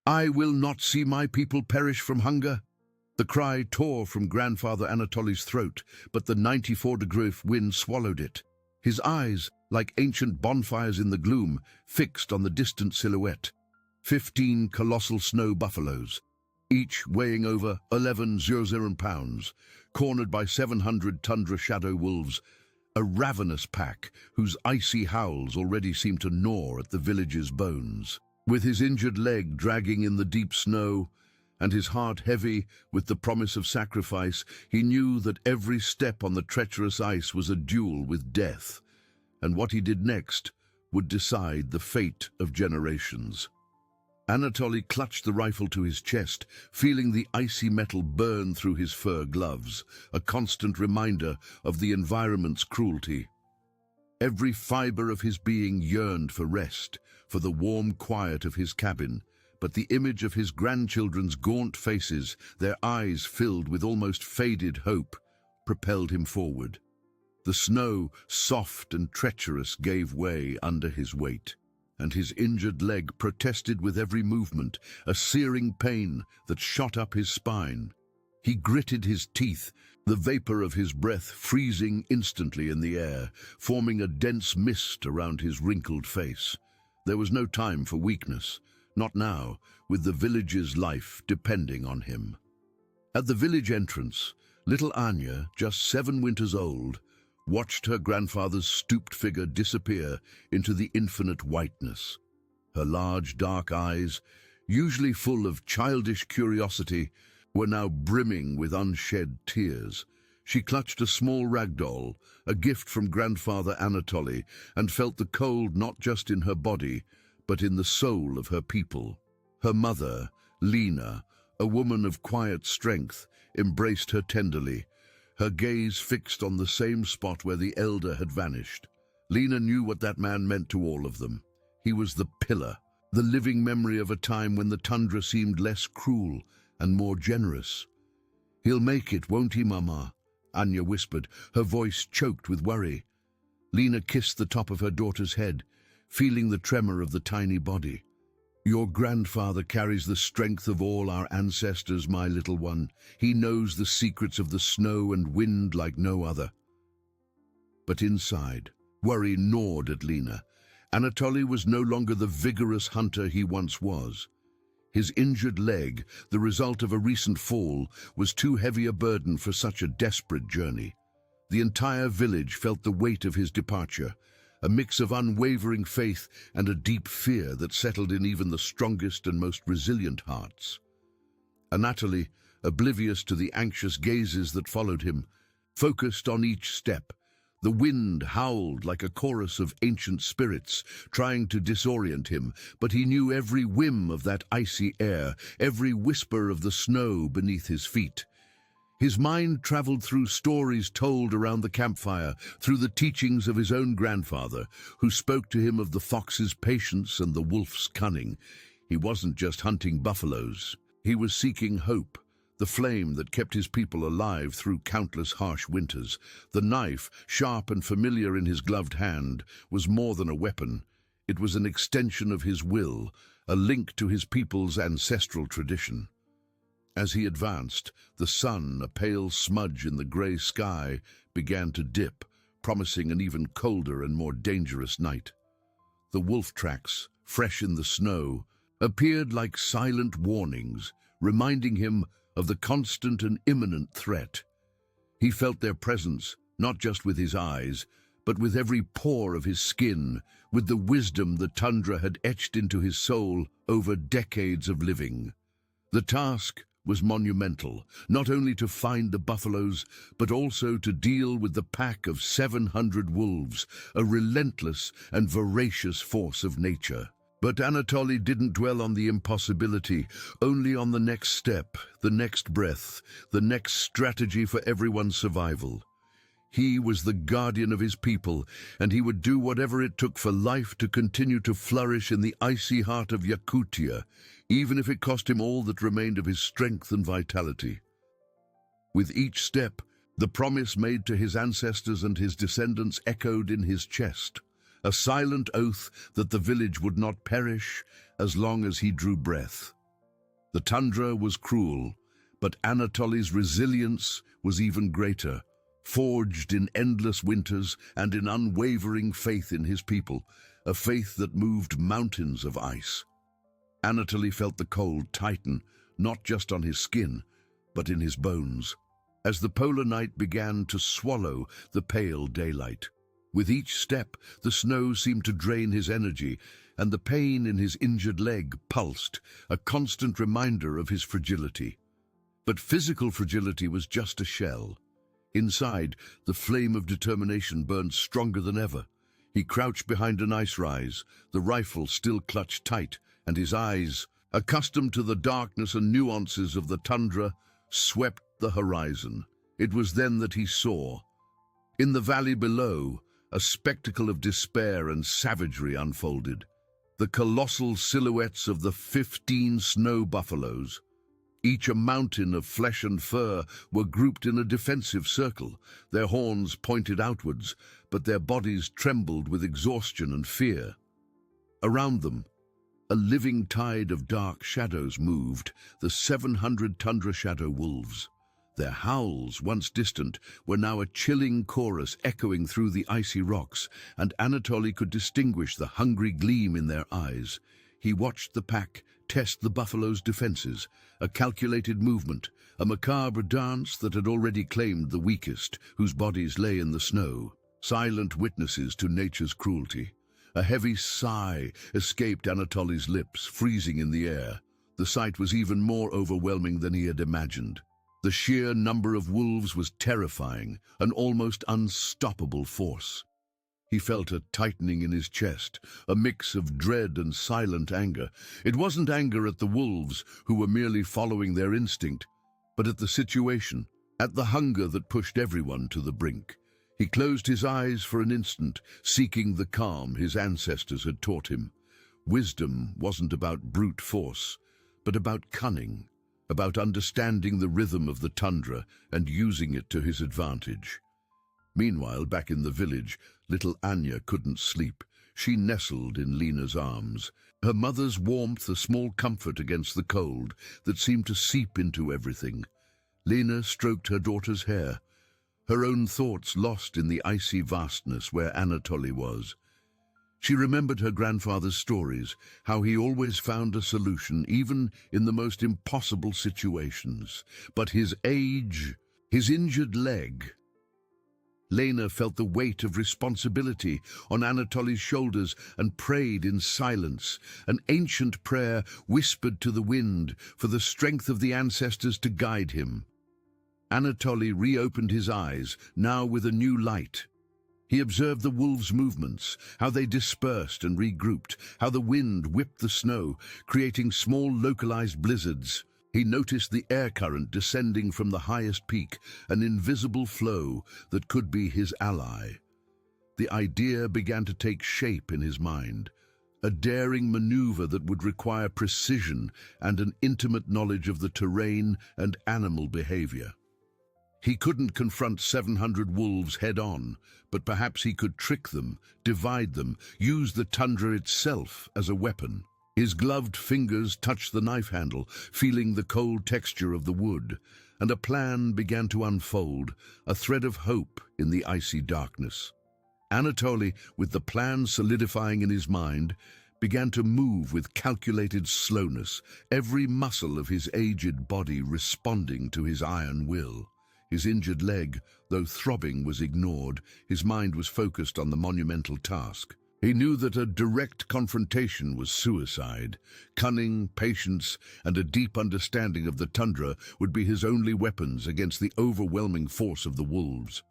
"I will not see my people perish from hunger." The cry tore from Grandfather Anatoly's throat, but the 94-degree wind swallowed it. His eyes, like ancient bonfires in the gloom, fixed on the distant silhouette. 15 colossal snow buffaloes, each weighing over 11,000 pounds, cornered by 700 tundra shadow wolves, a ravenous pack whose icy howls already seemed to gnaw at the village's bones. With his injured leg dragging in the deep snow, and his heart heavy with the promise of sacrifice, he knew that every step on the treacherous ice was a duel with death, and what he did next would decide the fate of generations. Anatoly clutched the rifle to his chest, feeling the icy metal burn through his fur gloves, a constant reminder of the environment's cruelty. Every fiber of his being yearned for rest, for the warm quiet of his cabin, but the image of his grandchildren's gaunt faces, their eyes filled with almost faded hope, propelled him forward. The snow, soft and treacherous, gave way under his weight, and his injured leg protested with every movement, a searing pain that shot up his spine. He gritted his teeth, the vapor of his breath freezing instantly in the air, forming a dense mist around his wrinkled face. There was no time for weakness, not now, with the village's life depending on him. At the village entrance, little Anya, just 7 winters old, watched her grandfather's stooped figure disappear into the infinite whiteness. Her large, dark eyes, usually full of childish curiosity, were now brimming with unshed tears. She clutched a small rag doll, a gift from Grandfather Anatoly, and felt the cold not just in her body, but in the soul of her people. Her mother, Lena, a woman of quiet strength, embraced her tenderly, her gaze fixed on the same spot where the elder had vanished. Lena knew what that man meant to all of them. He was the pillar, the living memory of a time when the tundra seemed less cruel and more generous. "He'll make it, won't he, Mama?" Anya whispered, her voice choked with worry. Lena kissed the top of her daughter's head, feeling the tremor of the tiny body. "Your grandfather carries the strength of all our ancestors, my little one. He knows the secrets of the snow and wind like no other." But inside, worry gnawed at Lena. Anatoly was no longer the vigorous hunter he once was. His injured leg, the result of a recent fall, was too heavy a burden for such a desperate journey. The entire village felt the weight of his departure, a mix of unwavering faith and a deep fear that settled in even the strongest and most resilient hearts. Anatoly, oblivious to the anxious gazes that followed him, focused on each step. The wind howled like a chorus of ancient spirits, trying to disorient him, but he knew every whim of that icy air, every whisper of the snow beneath his feet. His mind traveled through stories told around the campfire, through the teachings of his own grandfather, who spoke to him of the fox's patience and the wolf's cunning. He wasn't just hunting buffaloes. He was seeking hope, the flame that kept his people alive through countless harsh winters. The knife, sharp and familiar in his gloved hand, was more than a weapon. It was an extension of his will, a link to his people's ancestral tradition. As he advanced, the sun, a pale smudge in the grey sky, began to dip, promising an even colder and more dangerous night. The wolf tracks, fresh in the snow, appeared like silent warnings, reminding him of the constant and imminent threat. He felt their presence, not just with his eyes, but with every pore of his skin, with the wisdom the tundra had etched into his soul over decades of living. The task was monumental, not only to find the buffaloes, but also to deal with the pack of 700 wolves, a relentless and voracious force of nature. But Anatoly didn't dwell on the impossibility, only on the next step, the next breath, the next strategy for everyone's survival. He was the guardian of his people, and he would do whatever it took for life to continue to flourish in the icy heart of Yakutia, even if it cost him all that remained of his strength and vitality. With each step, the promise made to his ancestors and his descendants echoed in his chest, a silent oath that the village would not perish as long as he drew breath. The tundra was cruel, but Anatoly's resilience was even greater. Forged in endless winters and in unwavering faith in his people, a faith that moved mountains of ice. Anatoly felt the cold tighten, not just on his skin, but in his bones, as the polar night began to swallow the pale daylight. With each step, the snow seemed to drain his energy, and the pain in his injured leg pulsed, a constant reminder of his fragility. But physical fragility was just a shell. Inside, the flame of determination burned stronger than ever. He crouched behind an ice rise, the rifle still clutched tight, and his eyes, accustomed to the darkness and nuances of the tundra, swept the horizon. It was then that he saw. In the valley below, a spectacle of despair and savagery unfolded. The colossal silhouettes of the 15 snow buffaloes, each a mountain of flesh and fur, were grouped in a defensive circle, their horns pointed outwards, but their bodies trembled with exhaustion and fear. Around them, a living tide of dark shadows moved, the 700 tundra shadow wolves. Their howls, once distant, were now a chilling chorus echoing through the icy rocks, and Anatoly could distinguish the hungry gleam in their eyes. He watched the pack test the buffalo's defenses, a calculated movement, a macabre dance that had already claimed the weakest, whose bodies lay in the snow, silent witnesses to nature's cruelty. A heavy sigh escaped Anatoly's lips, freezing in the air. The sight was even more overwhelming than he had imagined. The sheer number of wolves was terrifying, an almost unstoppable force. He felt a tightening in his chest, a mix of dread and silent anger. It wasn't anger at the wolves, who were merely following their instinct, but at the situation, at the hunger that pushed everyone to the brink. He closed his eyes for an instant, seeking the calm his ancestors had taught him. Wisdom wasn't about brute force, but about cunning, about understanding the rhythm of the tundra and using it to his advantage. Meanwhile, back in the village, little Anya couldn't sleep. She nestled in Lena's arms, her mother's warmth a small comfort against the cold that seemed to seep into everything. Lena stroked her daughter's hair, her own thoughts lost in the icy vastness where Anatoly was. She remembered her grandfather's stories, how he always found a solution, even in the most impossible situations. But his age, his injured leg. Lena felt the weight of responsibility on Anatoly's shoulders and prayed in silence, an ancient prayer whispered to the wind for the strength of the ancestors to guide him. Anatoly reopened his eyes, now with a new light. He observed the wolves' movements, how they dispersed and regrouped, how the wind whipped the snow, creating small localized blizzards. He noticed the air current descending from the highest peak, an invisible flow that could be his ally. The idea began to take shape in his mind, a daring maneuver that would require precision and an intimate knowledge of the terrain and animal behavior. He couldn't confront 700 wolves head-on, but perhaps he could trick them, divide them, use the tundra itself as a weapon. His gloved fingers touched the knife handle, feeling the cold texture of the wood, and a plan began to unfold, a thread of hope in the icy darkness. Anatoly, with the plan solidifying in his mind, began to move with calculated slowness, every muscle of his aged body responding to his iron will. His injured leg, though throbbing, was ignored. His mind was focused on the monumental task. He knew that a direct confrontation was suicide. Cunning, patience, and a deep understanding of the tundra would be his only weapons against the overwhelming force of the wolves.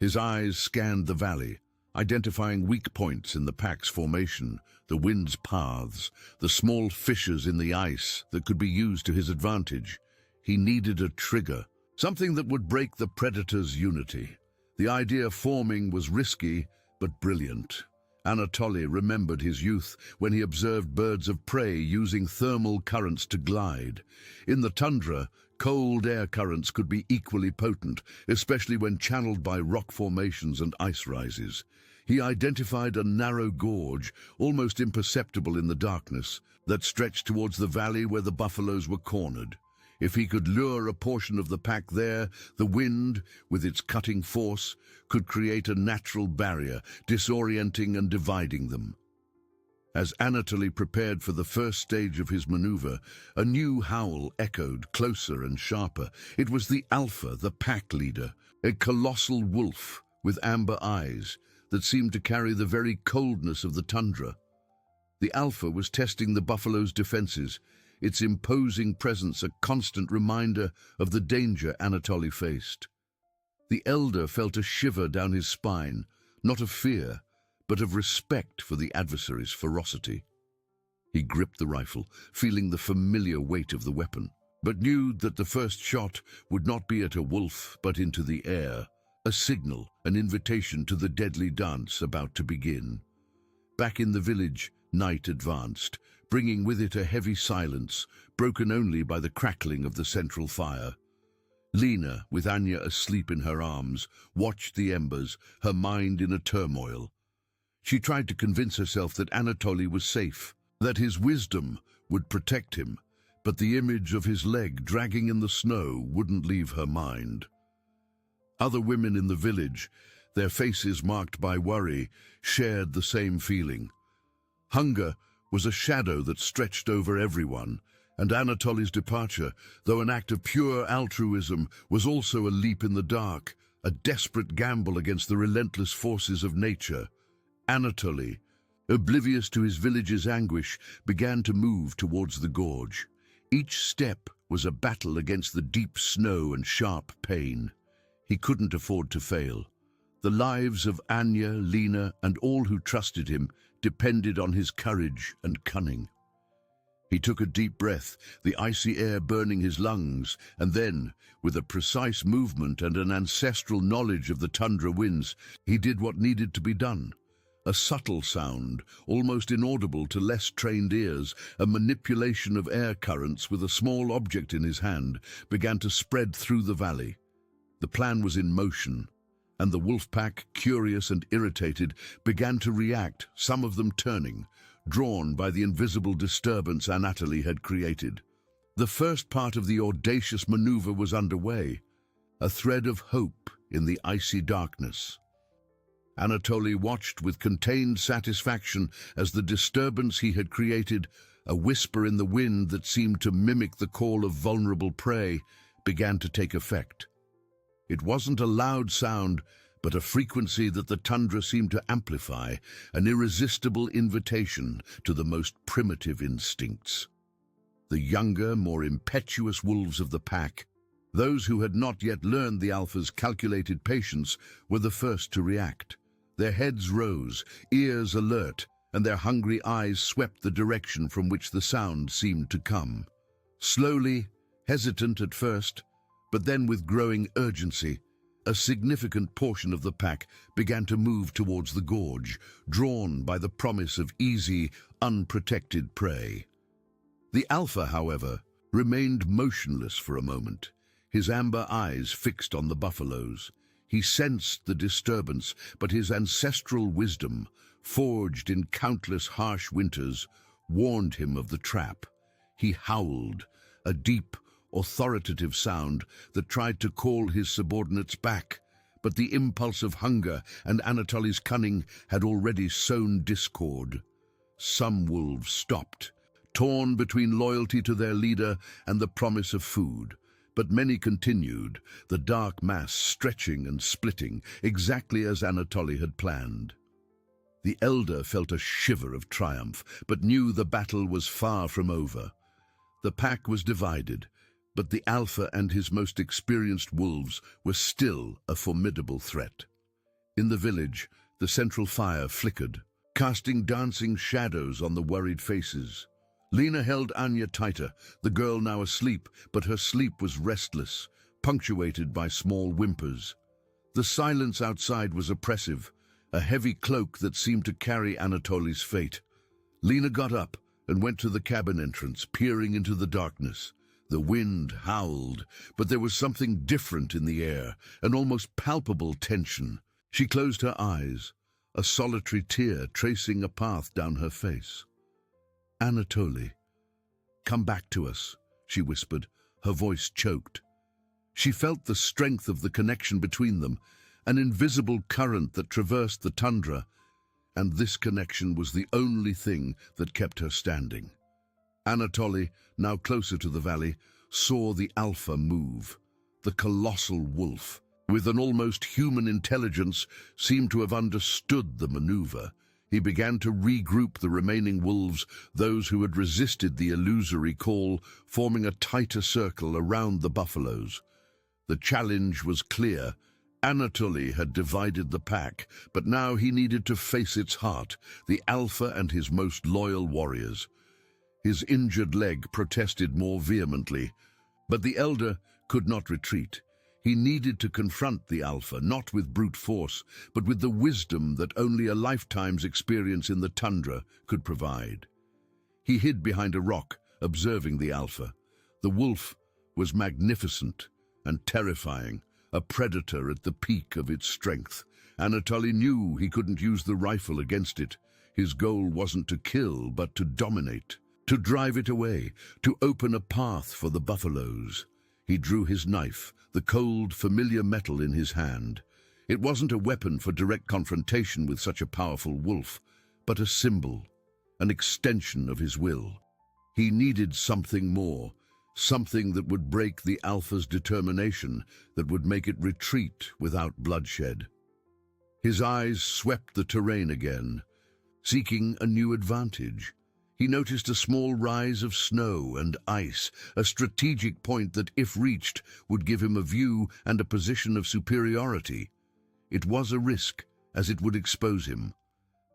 His eyes scanned the valley, identifying weak points in the pack's formation, the wind's paths, the small fissures in the ice that could be used to his advantage. He needed a trigger, something that would break the predator's unity. The idea forming was risky, but brilliant. Anatoly remembered his youth when he observed birds of prey using thermal currents to glide. In the tundra, cold air currents could be equally potent, especially when channeled by rock formations and ice rises. He identified a narrow gorge, almost imperceptible in the darkness, that stretched towards the valley where the buffaloes were cornered. If he could lure a portion of the pack there, the wind, with its cutting force, could create a natural barrier, disorienting and dividing them. As Anatoly prepared for the first stage of his maneuver, a new howl echoed closer and sharper. It was the Alpha, the pack leader, a colossal wolf with amber eyes that seemed to carry the very coldness of the tundra. The Alpha was testing the buffalo's defenses, its imposing presence a constant reminder of the danger Anatoly faced. The elder felt a shiver down his spine, not of fear, but of respect for the adversary's ferocity. He gripped the rifle, feeling the familiar weight of the weapon, but knew that the first shot would not be at a wolf, but into the air, a signal, an invitation to the deadly dance about to begin. Back in the village, night advanced, bringing with it a heavy silence, broken only by the crackling of the central fire. Lena, with Anya asleep in her arms, watched the embers, her mind in a turmoil. She tried to convince herself that Anatoly was safe, that his wisdom would protect him, but the image of his leg dragging in the snow wouldn't leave her mind. Other women in the village, their faces marked by worry, shared the same feeling. Hunger was a shadow that stretched over everyone, and Anatoly's departure, though an act of pure altruism, was also a leap in the dark, a desperate gamble against the relentless forces of nature. Anatoly, oblivious to his village's anguish, began to move towards the gorge. Each step was a battle against the deep snow and sharp pain. He couldn't afford to fail. The lives of Anya, Lena, and all who trusted him depended on his courage and cunning. He took a deep breath, the icy air burning his lungs, and then, with a precise movement and an ancestral knowledge of the tundra winds, he did what needed to be done. A subtle sound, almost inaudible to less trained ears, a manipulation of air currents with a small object in his hand, began to spread through the valley. The plan was in motion, and the wolf pack, curious and irritated, began to react, some of them turning, drawn by the invisible disturbance Anatoly had created. The first part of the audacious maneuver was underway, a thread of hope in the icy darkness. Anatoly watched with contained satisfaction as the disturbance he had created, a whisper in the wind that seemed to mimic the call of vulnerable prey, began to take effect. It wasn't a loud sound, but a frequency that the tundra seemed to amplify, an irresistible invitation to the most primitive instincts. The younger, more impetuous wolves of the pack, those who had not yet learned the Alpha's calculated patience, were the first to react. Their heads rose, ears alert, and their hungry eyes swept the direction from which the sound seemed to come. Slowly, hesitant at first, but then with growing urgency, a significant portion of the pack began to move towards the gorge, drawn by the promise of easy, unprotected prey. The Alpha, however, remained motionless for a moment, his amber eyes fixed on the buffaloes. He sensed the disturbance, but his ancestral wisdom, forged in countless harsh winters, warned him of the trap. He howled, a deep, authoritative sound that tried to call his subordinates back, but the impulse of hunger and Anatoly's cunning had already sown discord. Some wolves stopped, torn between loyalty to their leader and the promise of food. But many continued, the dark mass stretching and splitting, exactly as Anatoly had planned. The elder felt a shiver of triumph, but knew the battle was far from over. The pack was divided, but the Alpha and his most experienced wolves were still a formidable threat. In the village, the central fire flickered, casting dancing shadows on the worried faces. Lena held Anya tighter, the girl now asleep, but her sleep was restless, punctuated by small whimpers. The silence outside was oppressive, a heavy cloak that seemed to carry Anatoly's fate. Lena got up and went to the cabin entrance, peering into the darkness. The wind howled, but there was something different in the air, an almost palpable tension. She closed her eyes, a solitary tear tracing a path down her face. "Anatoly, come back to us," she whispered, her voice choked. She felt the strength of the connection between them, an invisible current that traversed the tundra, and this connection was the only thing that kept her standing. Anatoly, now closer to the valley, saw the Alpha move. The colossal wolf, with an almost human intelligence, seemed to have understood the maneuver. He began to regroup the remaining wolves, those who had resisted the illusory call, forming a tighter circle around the buffaloes. The challenge was clear. Anatoly had divided the pack, but now he needed to face its heart, the Alpha and his most loyal warriors. His injured leg protested more vehemently, but the elder could not retreat. He needed to confront the Alpha, not with brute force, but with the wisdom that only a lifetime's experience in the tundra could provide. He hid behind a rock, observing the Alpha. The wolf was magnificent and terrifying, a predator at the peak of its strength. Anatoly knew he couldn't use the rifle against it. His goal wasn't to kill, but to dominate, to drive it away, to open a path for the buffaloes. He drew his knife, the cold, familiar metal in his hand. It wasn't a weapon for direct confrontation with such a powerful wolf, but a symbol, an extension of his will. He needed something more, something that would break the Alpha's determination, that would make it retreat without bloodshed. His eyes swept the terrain again, seeking a new advantage. He noticed a small rise of snow and ice, a strategic point that, if reached, would give him a view and a position of superiority. It was a risk, as it would expose him.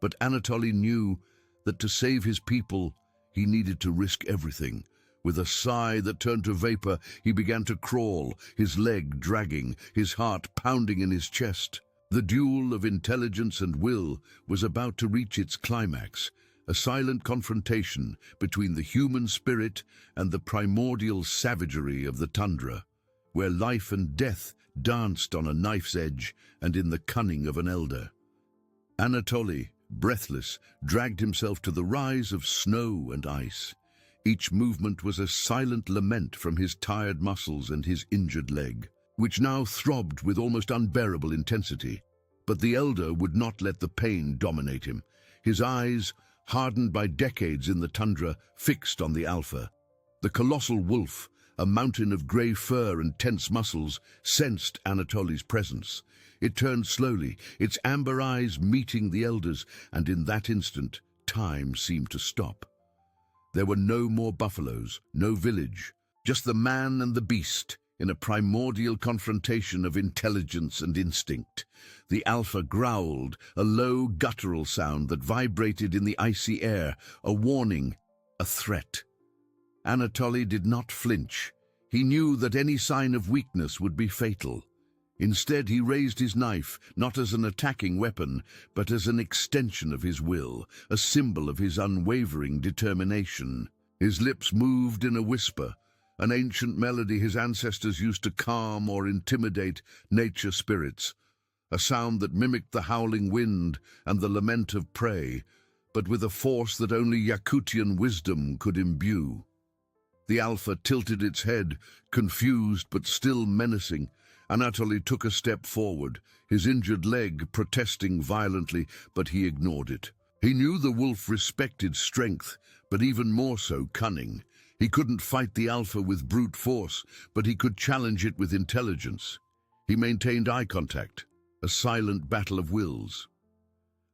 But Anatoly knew that to save his people, he needed to risk everything. With a sigh that turned to vapor, he began to crawl, his leg dragging, his heart pounding in his chest. The duel of intelligence and will was about to reach its climax, a silent confrontation between the human spirit and the primordial savagery of the tundra, where life and death danced on a knife's edge and in the cunning of an elder. Anatoly, breathless, dragged himself to the rise of snow and ice. Each movement was a silent lament from his tired muscles and his injured leg, which now throbbed with almost unbearable intensity. But the elder would not let the pain dominate him. His eyes, hardened by decades in the tundra, fixed on the Alpha. The colossal wolf, a mountain of grey fur and tense muscles, sensed Anatoly's presence. It turned slowly, its amber eyes meeting the elder's, and in that instant, time seemed to stop. There were no more buffaloes, no village, just the man and the beast, in a primordial confrontation of intelligence and instinct. The Alpha growled, a low, guttural sound that vibrated in the icy air, a warning, a threat. Anatoly did not flinch. He knew that any sign of weakness would be fatal. Instead, he raised his knife, not as an attacking weapon, but as an extension of his will, a symbol of his unwavering determination. His lips moved in a whisper, an ancient melody his ancestors used to calm or intimidate nature spirits, a sound that mimicked the howling wind and the lament of prey, but with a force that only Yakutian wisdom could imbue. The Alpha tilted its head, confused but still menacing. Anatoly took a step forward, his injured leg protesting violently, but he ignored it. He knew the wolf respected strength, but even more so cunning. He couldn't fight the Alpha with brute force, but he could challenge it with intelligence. He maintained eye contact, a silent battle of wills.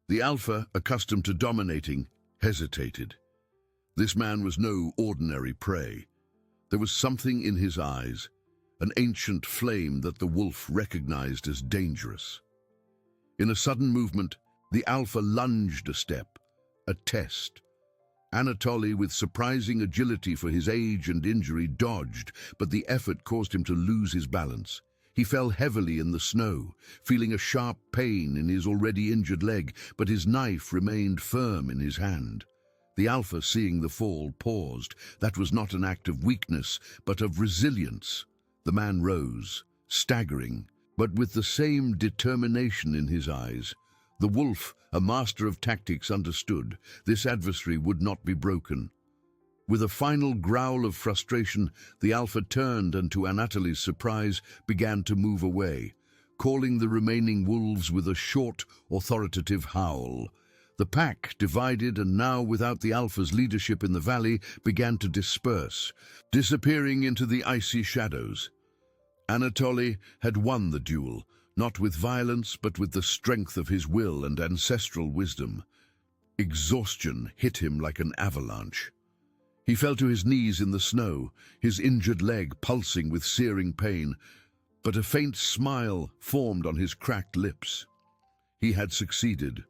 The Alpha, accustomed to dominating, hesitated. This man was no ordinary prey. There was something in his eyes, an ancient flame that the wolf recognized as dangerous. In a sudden movement, the Alpha lunged a step, a test. Anatoly, with surprising agility for his age and injury, dodged, but the effort caused him to lose his balance. He fell heavily in the snow, feeling a sharp pain in his already injured leg, but his knife remained firm in his hand. The Alpha, seeing the fall, paused. That was not an act of weakness, but of resilience. The man rose, staggering, but with the same determination in his eyes. The wolf, a master of tactics, understood this adversary would not be broken. With a final growl of frustration, the alpha turned and, to Anatoly's surprise, began to move away, calling the remaining wolves with a short, authoritative howl. The pack, divided and now without the alpha's leadership in the valley, began to disperse, disappearing into the icy shadows. Anatoly had won the duel, not with violence but with the strength of his will and ancestral wisdom. Exhaustion hit him like an avalanche. He fell to his knees in the snow, his injured leg pulsing with searing pain, but a faint smile formed on his cracked lips. He had succeeded.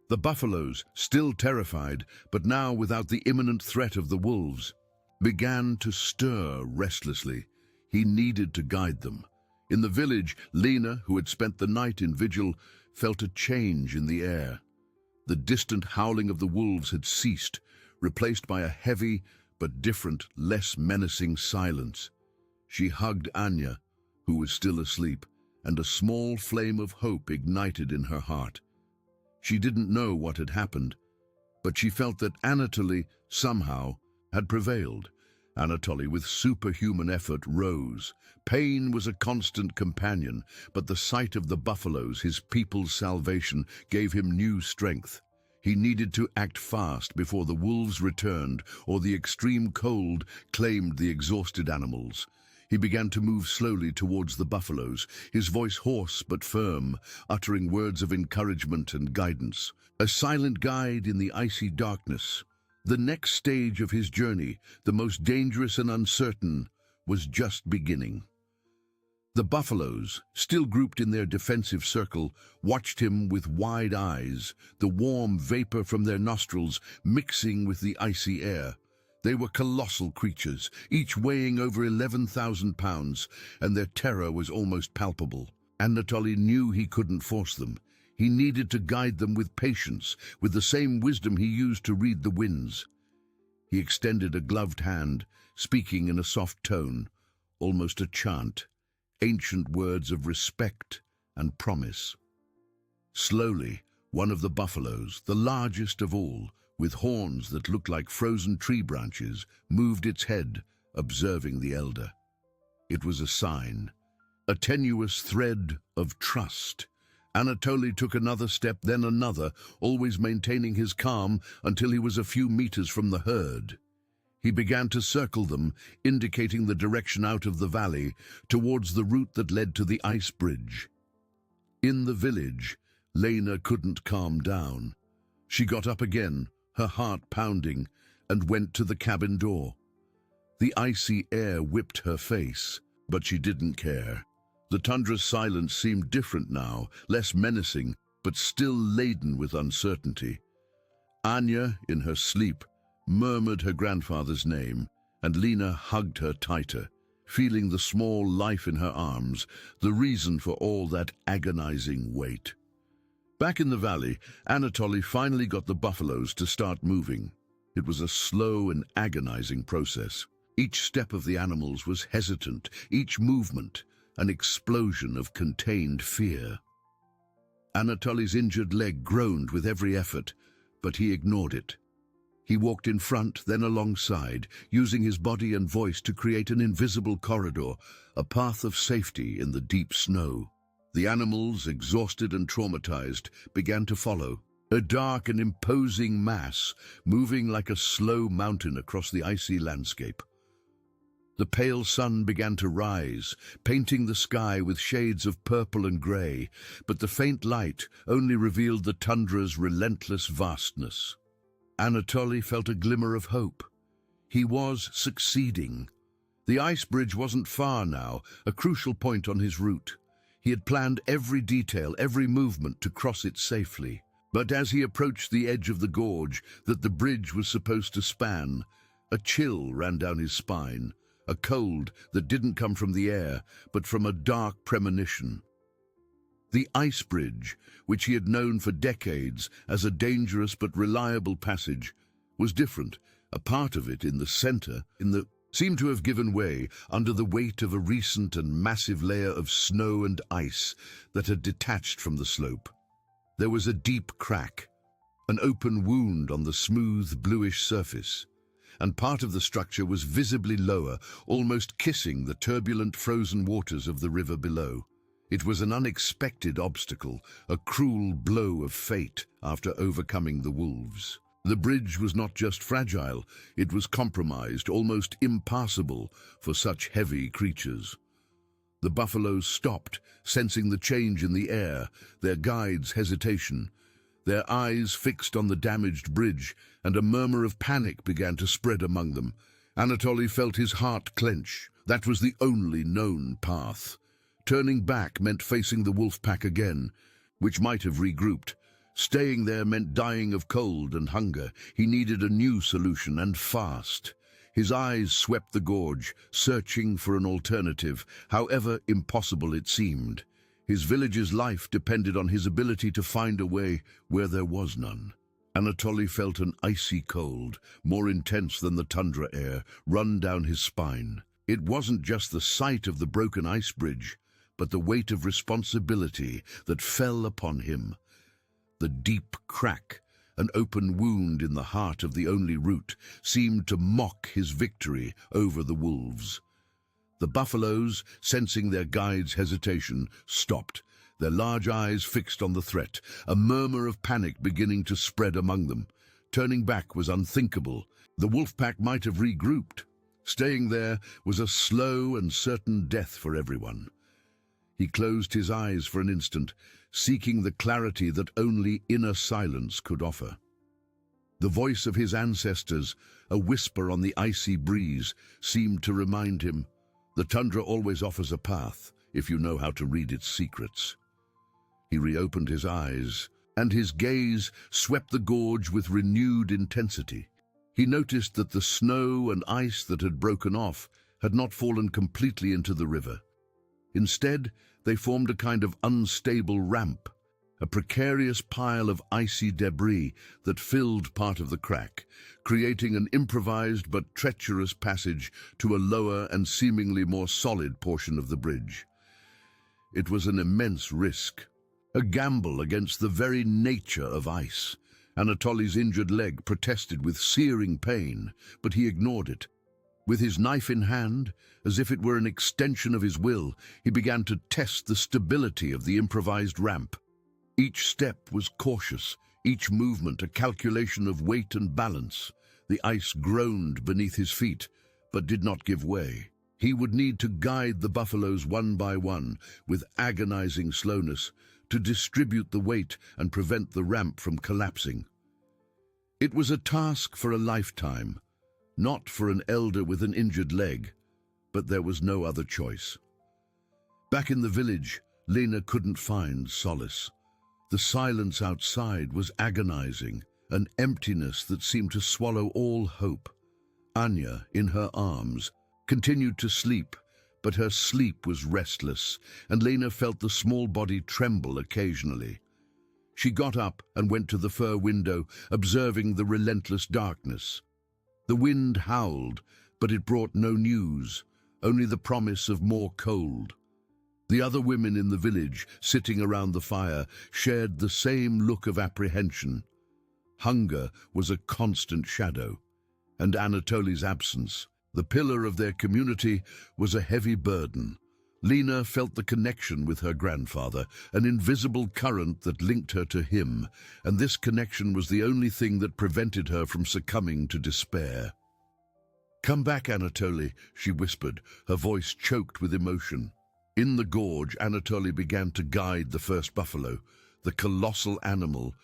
The buffaloes, still terrified, but now without the imminent threat of the wolves, began to stir restlessly. He needed to guide them. In the village, Lena, who had spent the night in vigil, felt a change in the air. The distant howling of the wolves had ceased, replaced by a heavy but different, less menacing silence. She hugged Anya, who was still asleep, and a small flame of hope ignited in her heart. She didn't know what had happened, but she felt that Anatoly, somehow, had prevailed. Anatoly, with superhuman effort, rose. Pain was a constant companion, but the sight of the buffaloes, his people's salvation, gave him new strength. He needed to act fast before the wolves returned, or the extreme cold claimed the exhausted animals. He began to move slowly towards the buffaloes, his voice hoarse but firm, uttering words of encouragement and guidance. A silent guide in the icy darkness. The next stage of his journey, the most dangerous and uncertain, was just beginning. The buffaloes, still grouped in their defensive circle, watched him with wide eyes, the warm vapor from their nostrils mixing with the icy air. They were colossal creatures, each weighing over 11,000 pounds, and their terror was almost palpable. Anatoly knew he couldn't force them. He needed to guide them with patience, with the same wisdom he used to read the winds. He extended a gloved hand, speaking in a soft tone, almost a chant, ancient words of respect and promise. Slowly, one of the buffaloes, the largest of all, with horns that looked like frozen tree branches, moved its head, observing the elder. It was a sign, a tenuous thread of trust. Anatoly took another step, then another, always maintaining his calm until he was a few meters from the herd. He began to circle them, indicating the direction out of the valley, towards the route that led to the ice bridge. In the village, Lena couldn't calm down. She got up again, her heart pounding, and went to the cabin door. The icy air whipped her face, but she didn't care. The tundra's silence seemed different now, less menacing, but still laden with uncertainty. Anya, in her sleep, murmured her grandfather's name, and Lena hugged her tighter, feeling the small life in her arms, the reason for all that agonizing weight. Back in the valley, Anatoly finally got the buffaloes to start moving. It was a slow and agonizing process. Each step of the animals was hesitant, each movement an explosion of contained fear. Anatoly's injured leg groaned with every effort, but he ignored it. He walked in front, then alongside, using his body and voice to create an invisible corridor, a path of safety in the deep snow. The animals, exhausted and traumatized, began to follow, a dark and imposing mass, moving like a slow mountain across the icy landscape. The pale sun began to rise, painting the sky with shades of purple and grey, but the faint light only revealed the tundra's relentless vastness. Anatoly felt a glimmer of hope. He was succeeding. The ice bridge wasn't far now, a crucial point on his route. He had planned every detail, every movement to cross it safely. But as he approached the edge of the gorge that the bridge was supposed to span, a chill ran down his spine, a cold that didn't come from the air, but from a dark premonition. The ice bridge, which he had known for decades as a dangerous but reliable passage, was different. A part of it in the center, seemed to have given way under the weight of a recent and massive layer of snow and ice that had detached from the slope. There was a deep crack, an open wound on the smooth, bluish surface, and part of the structure was visibly lower, almost kissing the turbulent frozen waters of the river below. It was an unexpected obstacle, a cruel blow of fate after overcoming the wolves. The bridge was not just fragile, it was compromised, almost impassable for such heavy creatures. The buffaloes stopped, sensing the change in the air, their guide's hesitation, their eyes fixed on the damaged bridge, and a murmur of panic began to spread among them. Anatoly felt his heart clench. That was the only known path. Turning back meant facing the wolf pack again, which might have regrouped. Staying there meant dying of cold and hunger. He needed a new solution, and fast. His eyes swept the gorge, searching for an alternative, however impossible it seemed. His village's life depended on his ability to find a way where there was none. Anatoly felt an icy cold, more intense than the tundra air, run down his spine. It wasn't just the sight of the broken ice bridge, but the weight of responsibility that fell upon him. The deep crack, an open wound in the heart of the only route, seemed to mock his victory over the wolves. The buffaloes, sensing their guide's hesitation, stopped, their large eyes fixed on the threat, a murmur of panic beginning to spread among them. Turning back was unthinkable. The wolf pack might have regrouped. Staying there was a slow and certain death for everyone. He closed his eyes for an instant, seeking the clarity that only inner silence could offer. The voice of his ancestors, a whisper on the icy breeze, seemed to remind him, the tundra always offers a path, if you know how to read its secrets. He reopened his eyes, and his gaze swept the gorge with renewed intensity. He noticed that the snow and ice that had broken off had not fallen completely into the river. Instead, they formed a kind of unstable ramp, a precarious pile of icy debris that filled part of the crack, creating an improvised but treacherous passage to a lower and seemingly more solid portion of the bridge. It was an immense risk, a gamble against the very nature of ice. Anatoly's injured leg protested with searing pain, but he ignored it. With his knife in hand, as if it were an extension of his will, he began to test the stability of the improvised ramp. Each step was cautious, each movement a calculation of weight and balance. The ice groaned beneath his feet, but did not give way. He would need to guide the buffaloes one by one, with agonizing slowness, to distribute the weight and prevent the ramp from collapsing. It was a task for a lifetime, not for an elder with an injured leg, but there was no other choice. Back in the village, Lena couldn't find solace. The silence outside was agonizing, an emptiness that seemed to swallow all hope. Anya, in her arms, continued to sleep, but her sleep was restless, and Lena felt the small body tremble occasionally. She got up and went to the fur window, observing the relentless darkness. The wind howled, but it brought no news, only the promise of more cold. The other women in the village, sitting around the fire, shared the same look of apprehension. Hunger was a constant shadow, and Anatoly's absence, the pillar of their community, was a heavy burden. Lena felt the connection with her grandfather, an invisible current that linked her to him, and this connection was the only thing that prevented her from succumbing to despair. "Come back, Anatoly," she whispered, her voice choked with emotion. In the gorge, Anatoly began to guide the first buffalo, the colossal animal,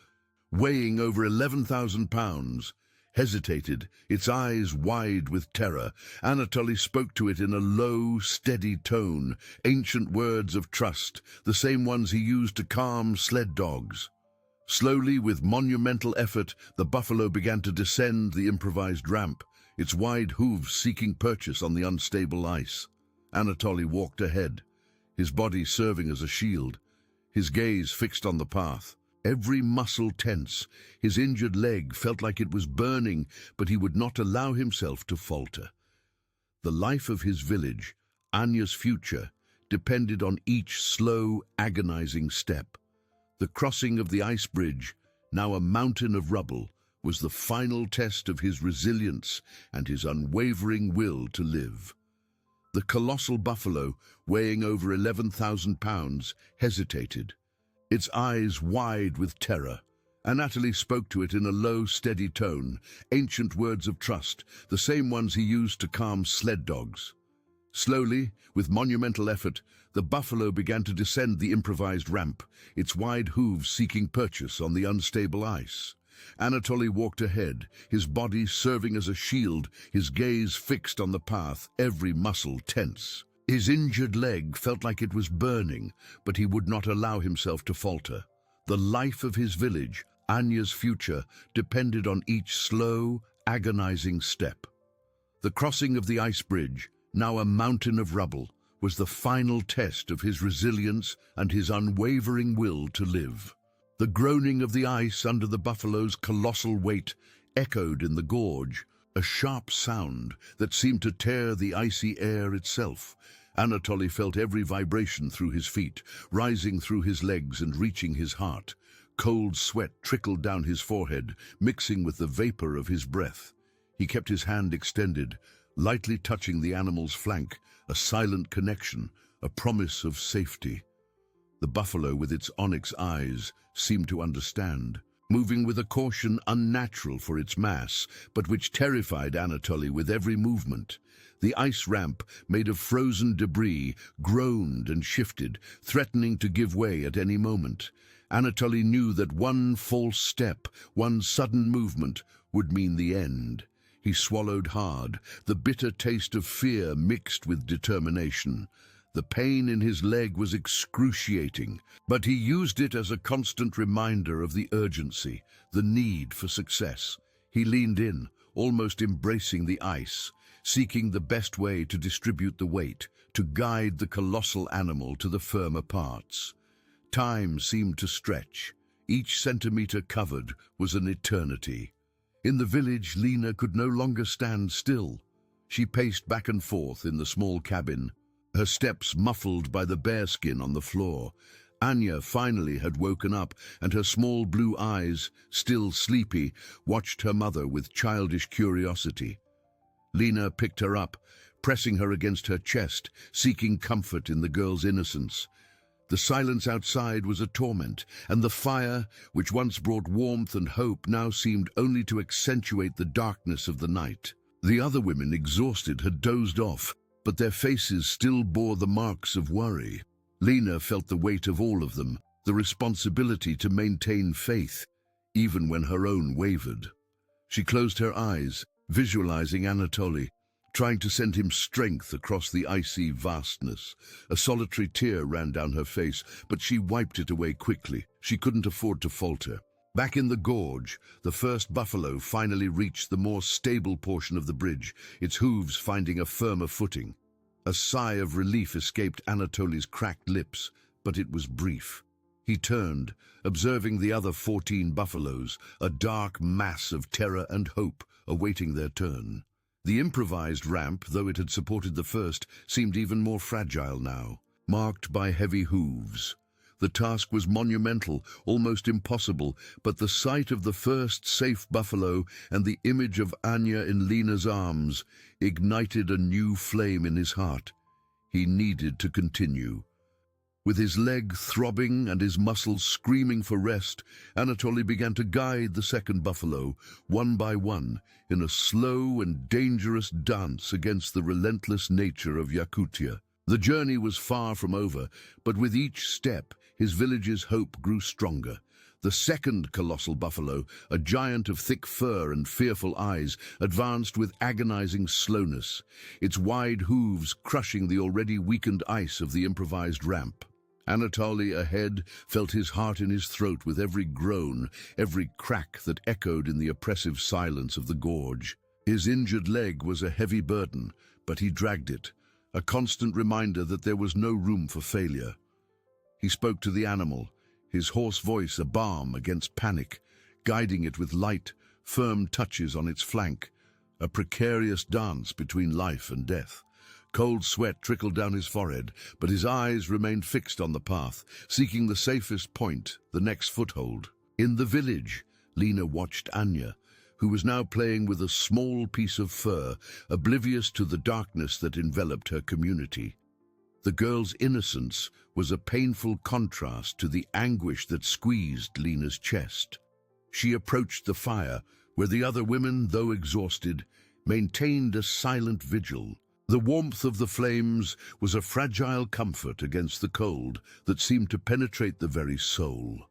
weighing over 11,000 pounds. Hesitated, its eyes wide with terror. Anatoly spoke to it in a low, steady tone, ancient words of trust, the same ones he used to calm sled dogs. Slowly, with monumental effort, the buffalo began to descend the improvised ramp, its wide hooves seeking purchase on the unstable ice. Anatoly walked ahead, his body serving as a shield, his gaze fixed on the path. Every muscle tense, his injured leg felt like it was burning, but he would not allow himself to falter. The life of his village, Anya's future, depended on each slow, agonizing step. The crossing of the ice bridge, now a mountain of rubble, was the final test of his resilience and his unwavering will to live. The colossal buffalo, weighing over 11,000 pounds, hesitated, its eyes wide with terror. Anatoly spoke to it in a low, steady tone, ancient words of trust, the same ones he used to calm sled dogs. Slowly, with monumental effort, the buffalo began to descend the improvised ramp, its wide hooves seeking purchase on the unstable ice. Anatoly walked ahead, his body serving as a shield, his gaze fixed on the path, every muscle tense. His injured leg felt like it was burning, but he would not allow himself to falter. The life of his village, Anya's future, depended on each slow, agonizing step. The crossing of the ice bridge, now a mountain of rubble, was the final test of his resilience and his unwavering will to live. The groaning of the ice under the buffalo's colossal weight echoed in the gorge, a sharp sound that seemed to tear the icy air itself. Anatoly felt every vibration through his feet, rising through his legs and reaching his heart. Cold sweat trickled down his forehead, mixing with the vapor of his breath. He kept his hand extended, lightly touching the animal's flank, a silent connection, a promise of safety. The buffalo, with its onyx eyes, seemed to understand, moving with a caution unnatural for its mass, but which terrified Anatoly with every movement. The ice ramp, made of frozen debris, groaned and shifted, threatening to give way at any moment. Anatoly knew that one false step, one sudden movement, would mean the end. He swallowed hard, the bitter taste of fear mixed with determination. The pain in his leg was excruciating, but he used it as a constant reminder of the urgency, the need for success. He leaned in, almost embracing the ice, seeking the best way to distribute the weight, to guide the colossal animal to the firmer parts. Time seemed to stretch. Each centimeter covered was an eternity. In the village, Lena could no longer stand still. She paced back and forth in the small cabin, her steps muffled by the bearskin on the floor. Anya finally had woken up, and her small blue eyes, still sleepy, watched her mother with childish curiosity. Lena picked her up, pressing her against her chest, seeking comfort in the girl's innocence. The silence outside was a torment, and the fire, which once brought warmth and hope, now seemed only to accentuate the darkness of the night. The other women, exhausted, had dozed off, but their faces still bore the marks of worry. Lena felt the weight of all of them, the responsibility to maintain faith, even when her own wavered. She closed her eyes, visualizing Anatoly, trying to send him strength across the icy vastness. A solitary tear ran down her face, but she wiped it away quickly. She couldn't afford to falter. Back in the gorge, the first buffalo finally reached the more stable portion of the bridge, its hooves finding a firmer footing. A sigh of relief escaped Anatoly's cracked lips, but it was brief. He turned, observing the other 14 buffaloes, a dark mass of terror and hope awaiting their turn. The improvised ramp, though it had supported the first, seemed even more fragile now, marked by heavy hooves. The task was monumental, almost impossible, but the sight of the first safe buffalo and the image of Anya in Lena's arms ignited a new flame in his heart. He needed to continue. With his leg throbbing and his muscles screaming for rest, Anatoly began to guide the second buffalo, one by one, in a slow and dangerous dance against the relentless nature of Yakutia. The journey was far from over, but with each step, his village's hope grew stronger. The second colossal buffalo, a giant of thick fur and fearful eyes, advanced with agonizing slowness, its wide hooves crushing the already weakened ice of the improvised ramp. Anatoly ahead felt his heart in his throat with every groan, every crack that echoed in the oppressive silence of the gorge. His injured leg was a heavy burden, but he dragged it, a constant reminder that there was no room for failure. He spoke to the animal, his hoarse voice a balm against panic, guiding it with light, firm touches on its flank, a precarious dance between life and death. Cold sweat trickled down his forehead, but his eyes remained fixed on the path, seeking the safest point, the next foothold. In the village, Lena watched Anya, who was now playing with a small piece of fur, oblivious to the darkness that enveloped her community. The girl's innocence was a painful contrast to the anguish that squeezed Lena's chest. She approached the fire, where the other women, though exhausted, maintained a silent vigil. The warmth of the flames was a fragile comfort against the cold that seemed to penetrate the very soul.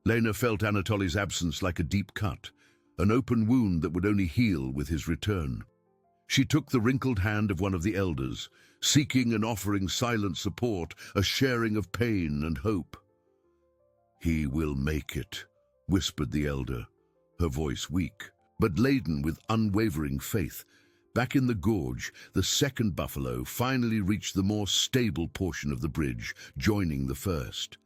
Lena felt Anatoly's absence like a deep cut, an open wound that would only heal with his return. She took the wrinkled hand of one of the elders, seeking and offering silent support, a sharing of pain and hope. "He will make it," whispered the elder, her voice weak, but laden with unwavering faith. Back in the gorge, the second buffalo finally reached the more stable portion of the bridge, joining the first.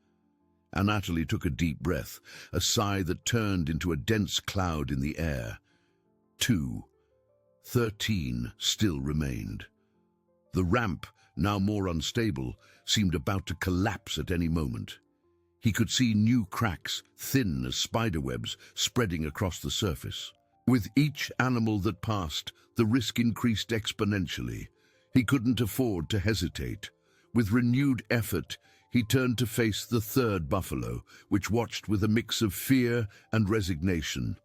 Anatoly took a deep breath, a sigh that turned into a dense cloud in the air. 13 still remained. The ramp, now more unstable, seemed about to collapse at any moment. He could see new cracks, thin as spiderwebs, spreading across the surface. With each animal that passed, the risk increased exponentially. He couldn't afford to hesitate. With renewed effort, he turned to face the third buffalo, which watched with a mix of fear and resignation.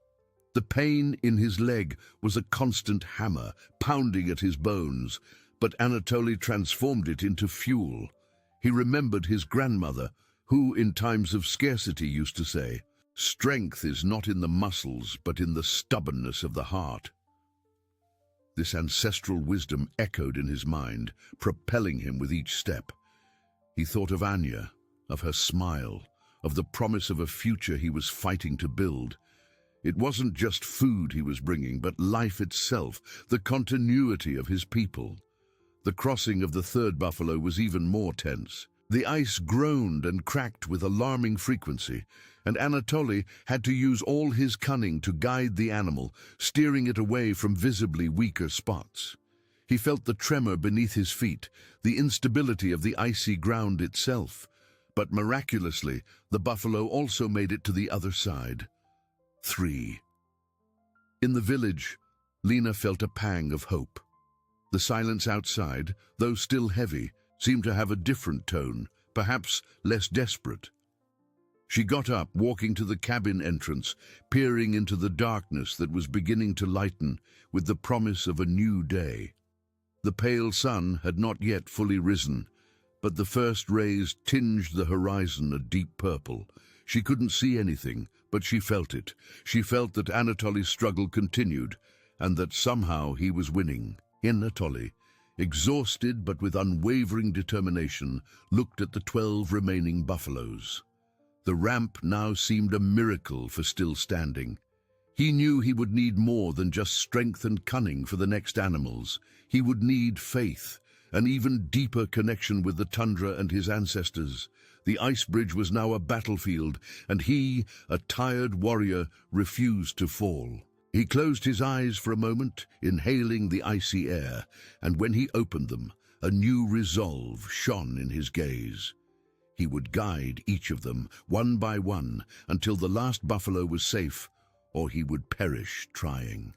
The pain in his leg was a constant hammer, pounding at his bones, but Anatoly transformed it into fuel. He remembered his grandmother, who in times of scarcity used to say, "Strength is not in the muscles, but in the stubbornness of the heart." This ancestral wisdom echoed in his mind, propelling him with each step. He thought of Anya, of her smile, of the promise of a future he was fighting to build. It wasn't just food he was bringing, but life itself, the continuity of his people. The crossing of the third buffalo was even more tense. The ice groaned and cracked with alarming frequency, and Anatoly had to use all his cunning to guide the animal, steering it away from visibly weaker spots. He felt the tremor beneath his feet, the instability of the icy ground itself. But miraculously, the buffalo also made it to the other side. 3. In the village, Lena felt a pang of hope. The silence outside, though still heavy, seemed to have a different tone, perhaps less desperate. She got up, walking to the cabin entrance, peering into the darkness that was beginning to lighten with the promise of a new day. The pale sun had not yet fully risen, but the first rays tinged the horizon a deep purple. She couldn't see anything, but she felt it. She felt that Anatoly's struggle continued, and that somehow he was winning. Anatoly, exhausted but with unwavering determination, looked at the 12 remaining buffaloes. The ramp now seemed a miracle for still standing. He knew he would need more than just strength and cunning for the next animals. He would need faith, an even deeper connection with the tundra and his ancestors. The ice bridge was now a battlefield, and he, a tired warrior, refused to fall. He closed his eyes for a moment, inhaling the icy air, and when he opened them, a new resolve shone in his gaze. He would guide each of them, one by one, until the last buffalo was safe, or he would perish trying.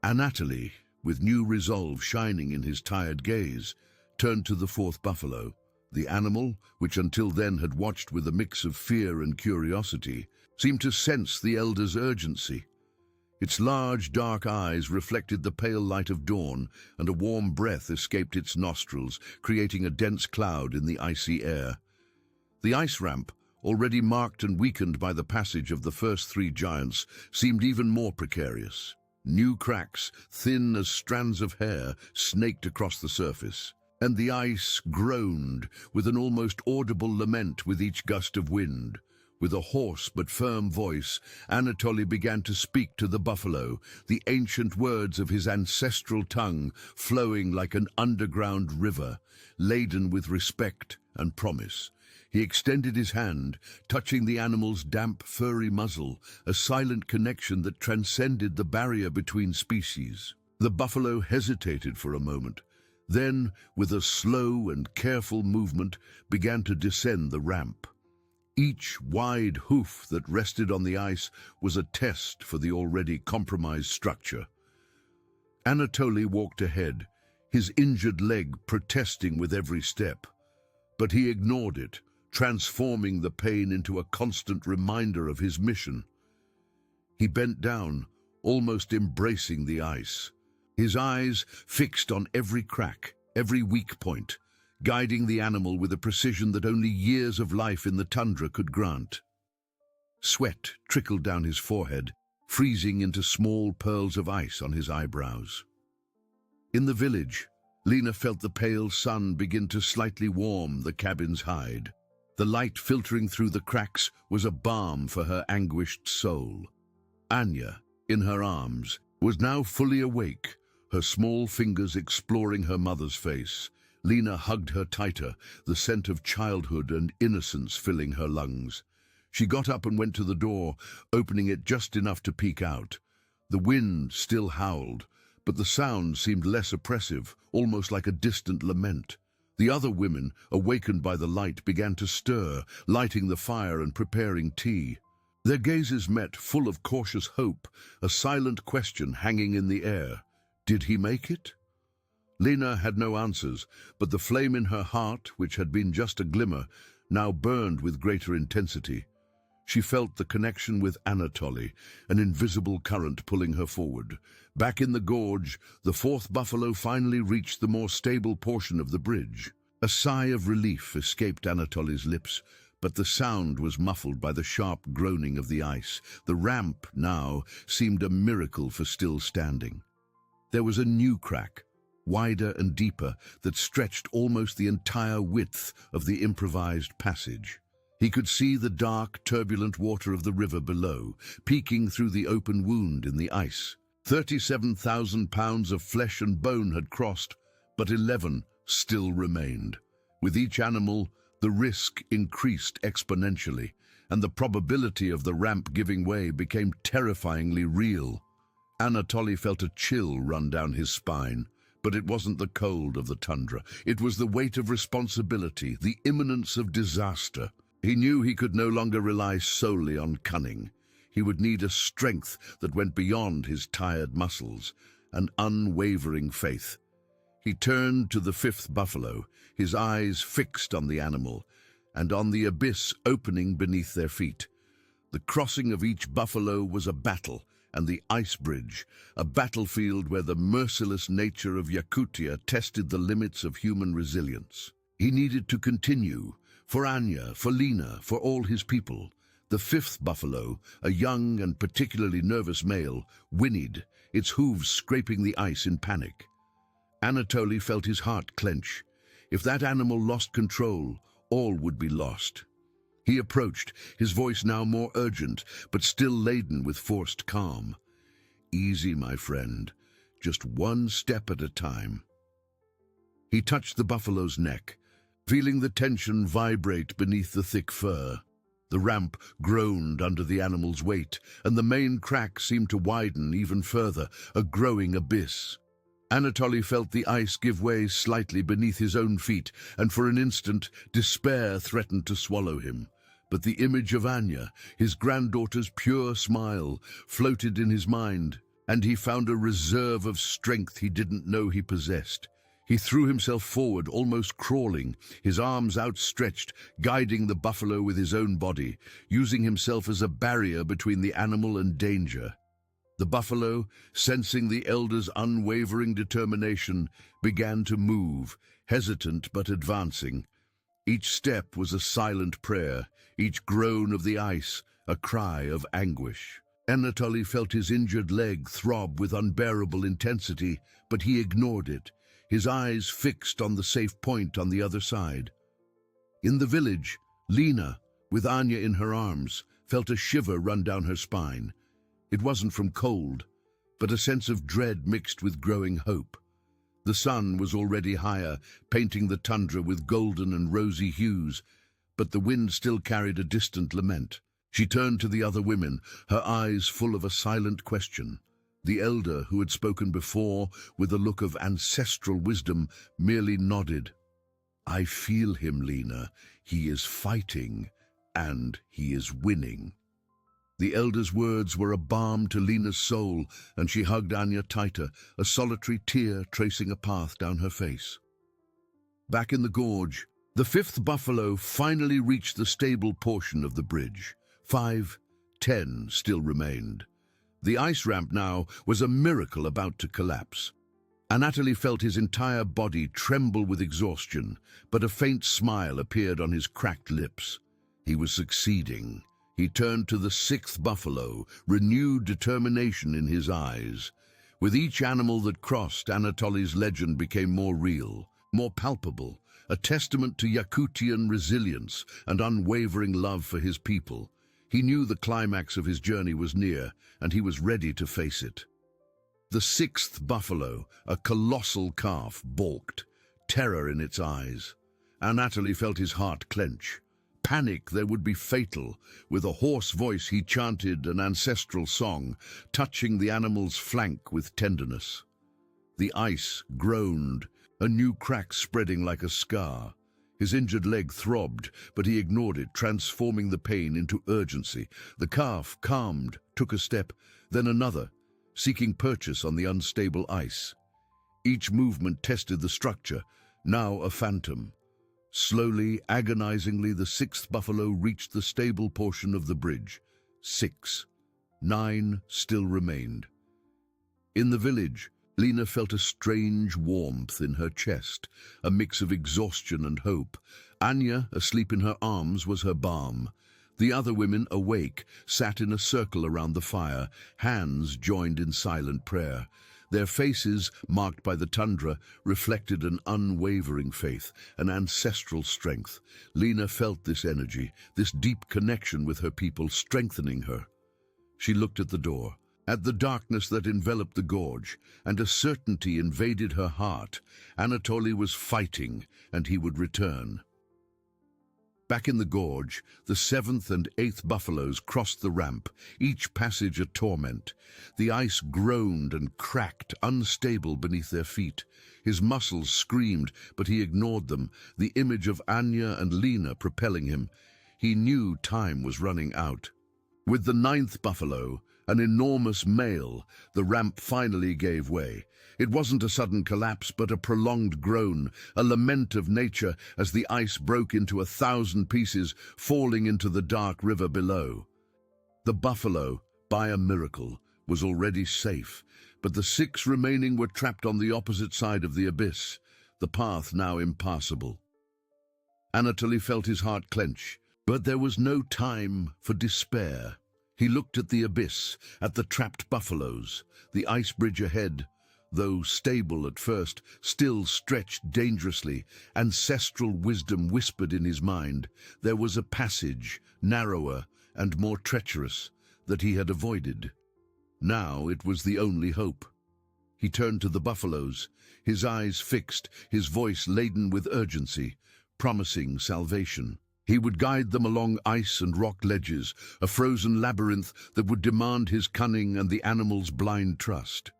Anatoly, with new resolve shining in his tired gaze, turned to the fourth buffalo. The animal, which until then had watched with a mix of fear and curiosity, seemed to sense the elder's urgency. Its large, dark eyes reflected the pale light of dawn, and a warm breath escaped its nostrils, creating a dense cloud in the icy air. The ice ramp, already marked and weakened by the passage of the first 3 giants, seemed even more precarious. New cracks, thin as strands of hair, snaked across the surface, and the ice groaned with an almost audible lament with each gust of wind. With a hoarse but firm voice, Anatoly began to speak to the buffalo, the ancient words of his ancestral tongue flowing like an underground river, laden with respect and promise. He extended his hand, touching the animal's damp, furry muzzle, a silent connection that transcended the barrier between species. The buffalo hesitated for a moment, then, with a slow and careful movement, began to descend the ramp. Each wide hoof that rested on the ice was a test for the already compromised structure. Anatoly walked ahead, his injured leg protesting with every step. But he ignored it, transforming the pain into a constant reminder of his mission. He bent down, almost embracing the ice, his eyes fixed on every crack, every weak point, guiding the animal with a precision that only years of life in the tundra could grant. Sweat trickled down his forehead, freezing into small pearls of ice on his eyebrows. In the village, Lena felt the pale sun begin to slightly warm the cabin's hide. The light filtering through the cracks was a balm for her anguished soul. Anya, in her arms, was now fully awake, her small fingers exploring her mother's face. Lena hugged her tighter, the scent of childhood and innocence filling her lungs. She got up and went to the door, opening it just enough to peek out. The wind still howled, but the sound seemed less oppressive, almost like a distant lament. The other women, awakened by the light, began to stir, lighting the fire and preparing tea. Their gazes met, full of cautious hope, a silent question hanging in the air. Did he make it? Lena had no answers, but the flame in her heart, which had been just a glimmer, now burned with greater intensity. She felt the connection with Anatoly, an invisible current pulling her forward. Back in the gorge, the fourth buffalo finally reached the more stable portion of the bridge. A sigh of relief escaped Anatoly's lips, but the sound was muffled by the sharp groaning of the ice. The ramp, now, seemed a miracle for still standing. There was a new crack, wider and deeper, that stretched almost the entire width of the improvised passage. He could see the dark, turbulent water of the river below, peeking through the open wound in the ice. 37,000 pounds of flesh and bone had crossed, but 11 still remained. With each animal, the risk increased exponentially, and the probability of the ramp giving way became terrifyingly real. Anatoly felt a chill run down his spine. But it wasn't the cold of the tundra. It was the weight of responsibility, the imminence of disaster. He knew he could no longer rely solely on cunning. He would need a strength that went beyond his tired muscles, an unwavering faith. He turned to the fifth buffalo, his eyes fixed on the animal, and on the abyss opening beneath their feet. The crossing of each buffalo was a battle, and the ice bridge, a battlefield where the merciless nature of Yakutia tested the limits of human resilience. He needed to continue, for Anya, for Lena, for all his people. The fifth buffalo, a young and particularly nervous male, whinnied, its hooves scraping the ice in panic. Anatoly felt his heart clench. If that animal lost control, all would be lost. He approached, his voice now more urgent, but still laden with forced calm. Easy, my friend. Just one step at a time. He touched the buffalo's neck, feeling the tension vibrate beneath the thick fur. The ramp groaned under the animal's weight, and the main crack seemed to widen even further, a growing abyss. Anatoly felt the ice give way slightly beneath his own feet, and for an instant, despair threatened to swallow him. But the image of Anya, his granddaughter's pure smile, floated in his mind, and he found a reserve of strength he didn't know he possessed. He threw himself forward, almost crawling, his arms outstretched, guiding the buffalo with his own body, using himself as a barrier between the animal and danger. The buffalo, sensing the elder's unwavering determination, began to move, hesitant but advancing. Each step was a silent prayer, each groan of the ice a cry of anguish. Anatoly felt his injured leg throb with unbearable intensity, but he ignored it, his eyes fixed on the safe point on the other side. In the village, Lena, with Anya in her arms, felt a shiver run down her spine. It wasn't from cold, but a sense of dread mixed with growing hope. The sun was already higher, painting the tundra with golden and rosy hues, but the wind still carried a distant lament. She turned to the other women, her eyes full of a silent question. The elder, who had spoken before with a look of ancestral wisdom, merely nodded. "I feel him, Lena. He is fighting, and he is winning." The elder's words were a balm to Lena's soul, and she hugged Anya tighter, a solitary tear tracing a path down her face. Back in the gorge, the fifth buffalo finally reached the stable portion of the bridge. 5, 10 still remained. The ice ramp now was a miracle about to collapse. Anatoly felt his entire body tremble with exhaustion, but a faint smile appeared on his cracked lips. He was succeeding. He turned to the sixth buffalo, renewed determination in his eyes. With each animal that crossed, Anatoly's legend became more real, more palpable, a testament to Yakutian resilience and unwavering love for his people. He knew the climax of his journey was near, and he was ready to face it. The sixth buffalo, a colossal calf, balked, terror in its eyes. Anatoly felt his heart clench. Panic that would be fatal. With a hoarse voice he chanted an ancestral song, touching the animal's flank with tenderness. The ice groaned, a new crack spreading like a scar. His injured leg throbbed, but he ignored it, transforming the pain into urgency. The calf calmed, took a step, then another, seeking purchase on the unstable ice. Each movement tested the structure, now a phantom. Slowly, agonizingly, the sixth buffalo reached the stable portion of the bridge. 6. 9 still remained. In the village, Lena felt a strange warmth in her chest, a mix of exhaustion and hope. Anya, asleep in her arms, was her balm. The other women, awake, sat in a circle around the fire, hands joined in silent prayer. Their faces, marked by the tundra, reflected an unwavering faith, an ancestral strength. Lena felt this energy, this deep connection with her people, strengthening her. She looked at the door, at the darkness that enveloped the gorge, and a certainty invaded her heart. Anatoly was fighting, and he would return. Back in the gorge, the seventh and eighth buffaloes crossed the ramp, each passage a torment. The ice groaned and cracked, unstable beneath their feet. His muscles screamed, but he ignored them, the image of Anya and Lena propelling him. He knew time was running out. With the ninth buffalo, an enormous male, the ramp finally gave way. It wasn't a sudden collapse, but a prolonged groan, a lament of nature as the ice broke into 1,000 pieces, falling into the dark river below. The buffalo, by a miracle, was already safe, but the 6 remaining were trapped on the opposite side of the abyss, the path now impassable. Anatoly felt his heart clench, but there was no time for despair. He looked at the abyss, at the trapped buffaloes. The ice bridge ahead, though stable at first, still stretched dangerously. Ancestral wisdom whispered in his mind. There was a passage, narrower and more treacherous, that he had avoided. Now it was the only hope. He turned to the buffaloes, his eyes fixed, his voice laden with urgency, promising salvation. He would guide them along ice and rock ledges, a frozen labyrinth that would demand his cunning and the animal's blind trust.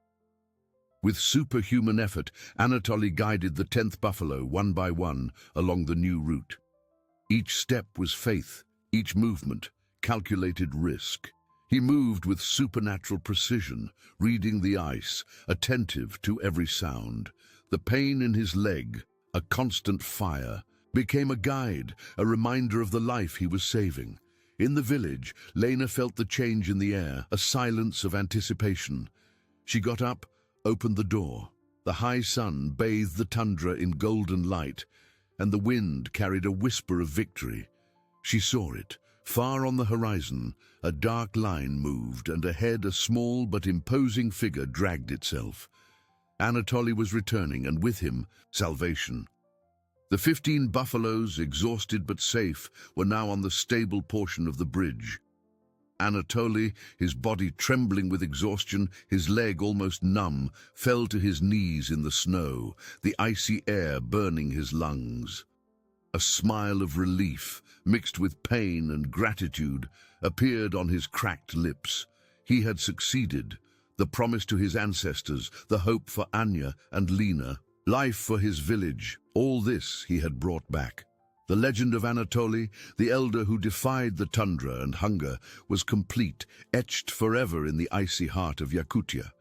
With superhuman effort, Anatoly guided the 10th buffalo one by one along the new route. Each step was faith, each movement, calculated risk. He moved with supernatural precision, reading the ice, attentive to every sound. The pain in his leg, a constant fire, became a guide, a reminder of the life he was saving. In the village, Lena felt the change in the air, a silence of anticipation. She got up, opened the door. The high sun bathed the tundra in golden light, and the wind carried a whisper of victory. She saw it. Far on the horizon, a dark line moved, and ahead a small but imposing figure dragged itself. Anatoly was returning, and with him, salvation. The 15 buffaloes, exhausted but safe, were now on the stable portion of the bridge. Anatoly, his body trembling with exhaustion, his leg almost numb, fell to his knees in the snow, the icy air burning his lungs. A smile of relief, mixed with pain and gratitude, appeared on his cracked lips. He had succeeded. The promise to his ancestors, the hope for Anya and Lena, life for his village, all this he had brought back. The legend of Anatoly, the elder who defied the tundra and hunger, was complete, etched forever in the icy heart of Yakutia.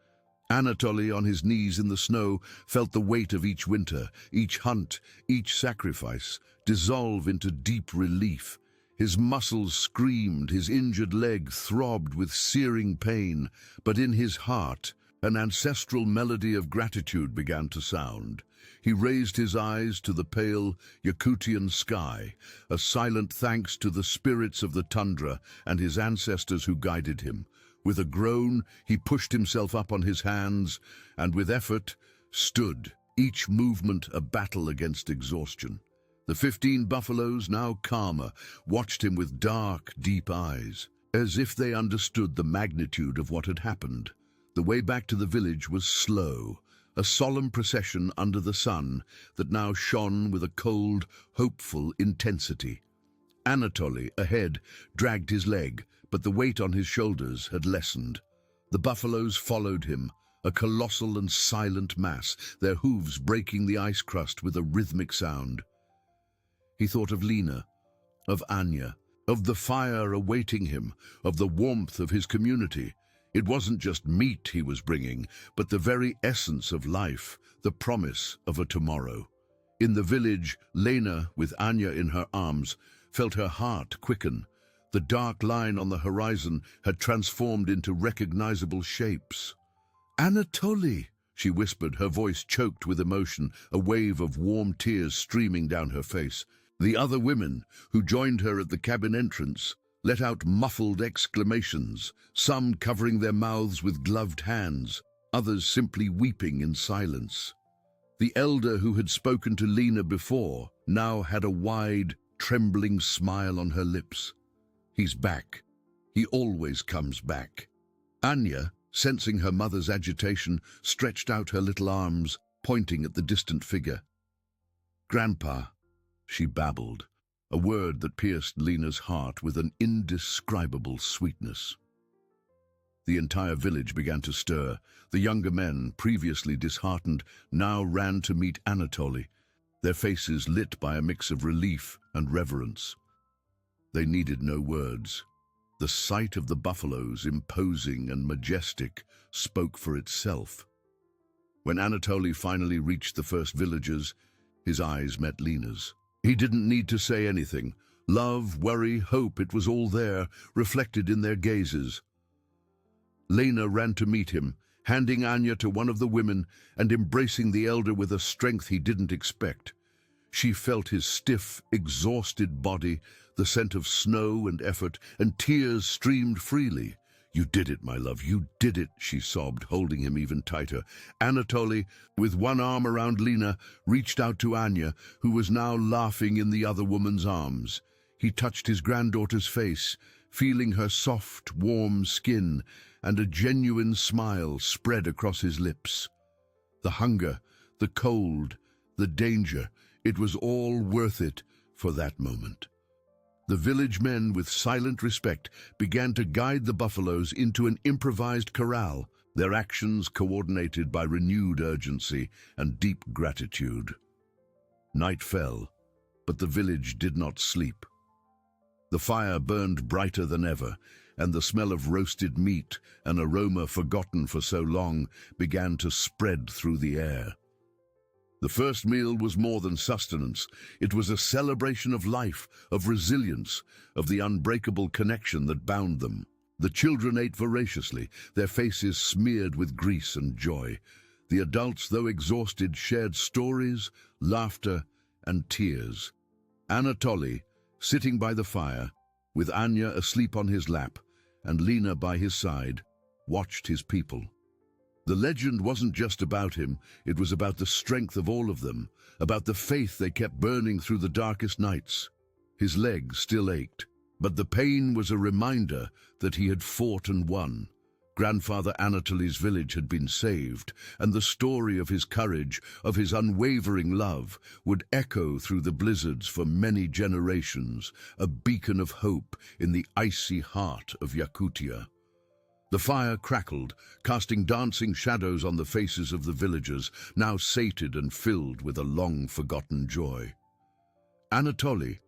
Anatoly, on his knees in the snow, felt the weight of each winter, each hunt, each sacrifice, dissolve into deep relief. His muscles screamed, his injured leg throbbed with searing pain, but in his heart, an ancestral melody of gratitude began to sound. He raised his eyes to the pale Yakutian sky, a silent thanks to the spirits of the tundra and his ancestors who guided him. With a groan, he pushed himself up on his hands and with effort stood, each movement a battle against exhaustion. The 15 buffaloes, now calmer, watched him with dark, deep eyes, as if they understood the magnitude of what had happened. The way back to the village was slow, a solemn procession under the sun that now shone with a cold, hopeful intensity. Anatoly, ahead, dragged his leg, but the weight on his shoulders had lessened. The buffaloes followed him, a colossal and silent mass, their hooves breaking the ice crust with a rhythmic sound. He thought of Lena, of Anya, of the fire awaiting him, of the warmth of his community. It wasn't just meat he was bringing, but the very essence of life, the promise of a tomorrow. In the village, Lena, with Anya in her arms, felt her heart quicken. The dark line on the horizon had transformed into recognizable shapes. "Anatoly," she whispered, her voice choked with emotion, a wave of warm tears streaming down her face. The other women, who joined her at the cabin entrance, let out muffled exclamations, some covering their mouths with gloved hands, others simply weeping in silence. The elder who had spoken to Lena before now had a wide, trembling smile on her lips. "He's back. He always comes back." Anya, sensing her mother's agitation, stretched out her little arms, pointing at the distant figure. "Grandpa," she babbled, a word that pierced Lena's heart with an indescribable sweetness. The entire village began to stir. The younger men, previously disheartened, now ran to meet Anatoly, their faces lit by a mix of relief and reverence. They needed no words. The sight of the buffaloes, imposing and majestic, spoke for itself. When Anatoly finally reached the first villagers, his eyes met Lena's. He didn't need to say anything. Love, worry, hope, it was all there, reflected in their gazes. Lena ran to meet him, handing Anya to one of the women and embracing the elder with a strength he didn't expect. She felt his stiff, exhausted body, the scent of snow and effort, and tears streamed freely. "You did it, my love, you did it," she sobbed, holding him even tighter. Anatoly, with one arm around Lena, reached out to Anya, who was now laughing in the other woman's arms. He touched his granddaughter's face, feeling her soft, warm skin, and a genuine smile spread across his lips. The hunger, the cold, the danger, it was all worth it for that moment. The village men, with silent respect, began to guide the buffaloes into an improvised corral, their actions coordinated by renewed urgency and deep gratitude. Night fell, but the village did not sleep. The fire burned brighter than ever, and the smell of roasted meat, an aroma forgotten for so long, began to spread through the air. The first meal was more than sustenance. It was a celebration of life, of resilience, of the unbreakable connection that bound them. The children ate voraciously, their faces smeared with grease and joy. The adults, though exhausted, shared stories, laughter, and tears. Anatoly, sitting by the fire, with Anya asleep on his lap and Lena by his side, watched his people. The legend wasn't just about him, it was about the strength of all of them, about the faith they kept burning through the darkest nights. His leg still ached, but the pain was a reminder that he had fought and won. Grandfather Anatoly's village had been saved, and the story of his courage, of his unwavering love, would echo through the blizzards for many generations, a beacon of hope in the icy heart of Yakutia. The fire crackled, casting dancing shadows on the faces of the villagers, now sated and filled with a long-forgotten joy. Anatoly,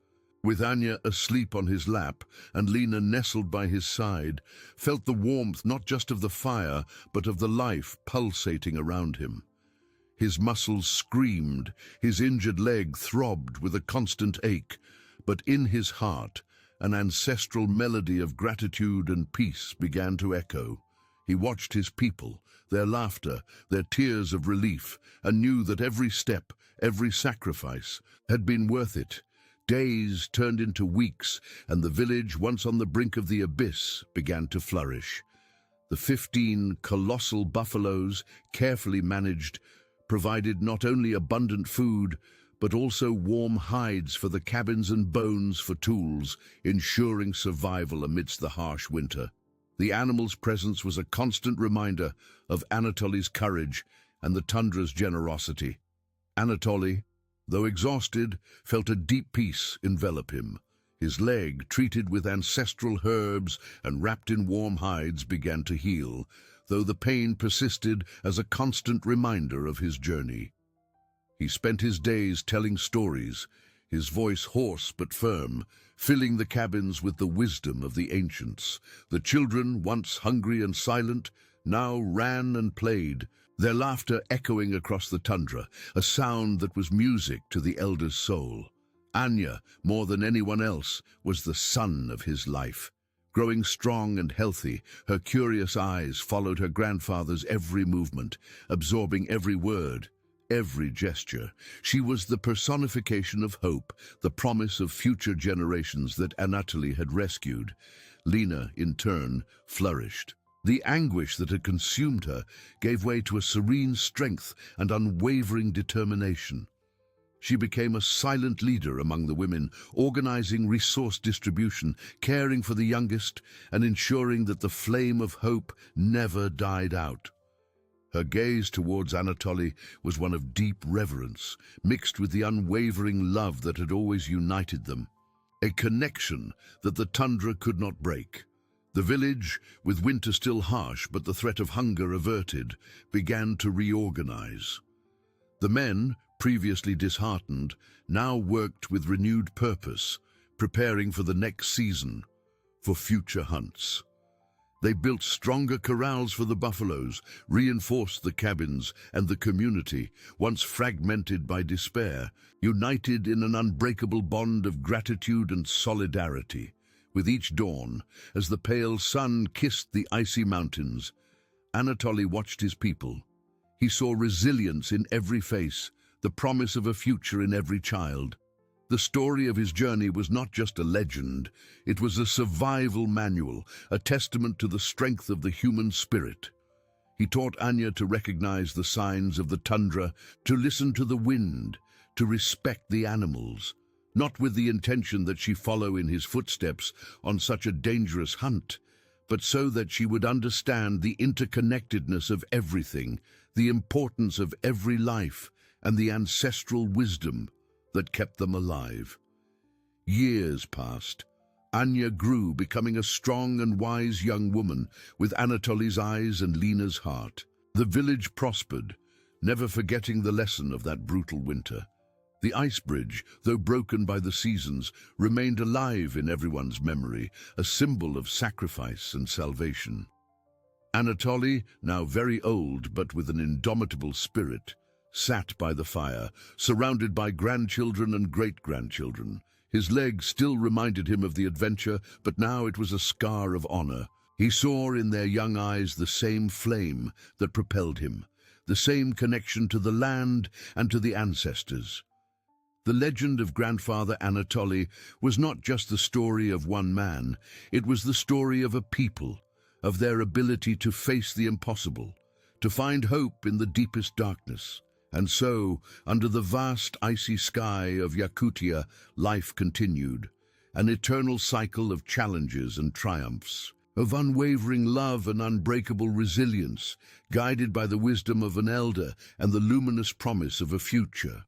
with Anya asleep on his lap and Lena nestled by his side, felt the warmth not just of the fire, but of the life pulsating around him. His muscles screamed, his injured leg throbbed with a constant ache, but in his heart, an ancestral melody of gratitude and peace began to echo. He watched his people, their laughter, their tears of relief, and knew that every step, every sacrifice, had been worth it. Days turned into weeks, and the village, once on the brink of the abyss, began to flourish. The 15 colossal buffaloes, carefully managed, provided not only abundant food, but also warm hides for the cabins and bones for tools, ensuring survival amidst the harsh winter. The animals' presence was a constant reminder of Anatoly's courage and the tundra's generosity. Anatoly, though exhausted, felt a deep peace envelop him. His leg, treated with ancestral herbs and wrapped in warm hides, began to heal, though the pain persisted as a constant reminder of his journey. He spent his days telling stories, his voice hoarse but firm, filling the cabins with the wisdom of the ancients. The children, once hungry and silent, now ran and played, their laughter echoing across the tundra, a sound that was music to the elder's soul. Anya, more than anyone else, was the sun of his life. Growing strong and healthy, her curious eyes followed her grandfather's every movement, absorbing every word, every gesture. She was the personification of hope, the promise of future generations that Anatoly had rescued. Lena, in turn, flourished. The anguish that had consumed her gave way to a serene strength and unwavering determination. She became a silent leader among the women, organizing resource distribution, caring for the youngest, and ensuring that the flame of hope never died out. Her gaze towards Anatoly was one of deep reverence, mixed with the unwavering love that had always united them, a connection that the tundra could not break. The village, with winter still harsh but the threat of hunger averted, began to reorganize. The men, previously disheartened, now worked with renewed purpose, preparing for the next season, for future hunts. They built stronger corrals for the buffaloes, reinforced the cabins, and the community, once fragmented by despair, united in an unbreakable bond of gratitude and solidarity. With each dawn, as the pale sun kissed the icy mountains, Anatoly watched his people. He saw resilience in every face, the promise of a future in every child. The story of his journey was not just a legend, it was a survival manual, a testament to the strength of the human spirit. He taught Anya to recognize the signs of the tundra, to listen to the wind, to respect the animals, not with the intention that she follow in his footsteps on such a dangerous hunt, but so that she would understand the interconnectedness of everything, the importance of every life, and the ancestral wisdom that kept them alive. Years passed. Anya grew, becoming a strong and wise young woman, with Anatoly's eyes and Lena's heart. The village prospered, never forgetting the lesson of that brutal winter. The ice bridge, though broken by the seasons, remained alive in everyone's memory, a symbol of sacrifice and salvation. Anatoly, now very old but with an indomitable spirit, sat by the fire, surrounded by grandchildren and great-grandchildren. His leg still reminded him of the adventure, but now it was a scar of honor. He saw in their young eyes the same flame that propelled him, the same connection to the land and to the ancestors. The legend of Grandfather Anatoly was not just the story of one man, it was the story of a people, of their ability to face the impossible, to find hope in the deepest darkness. And so, under the vast icy sky of Yakutia, life continued, an eternal cycle of challenges and triumphs, of unwavering love and unbreakable resilience, guided by the wisdom of an elder and the luminous promise of a future.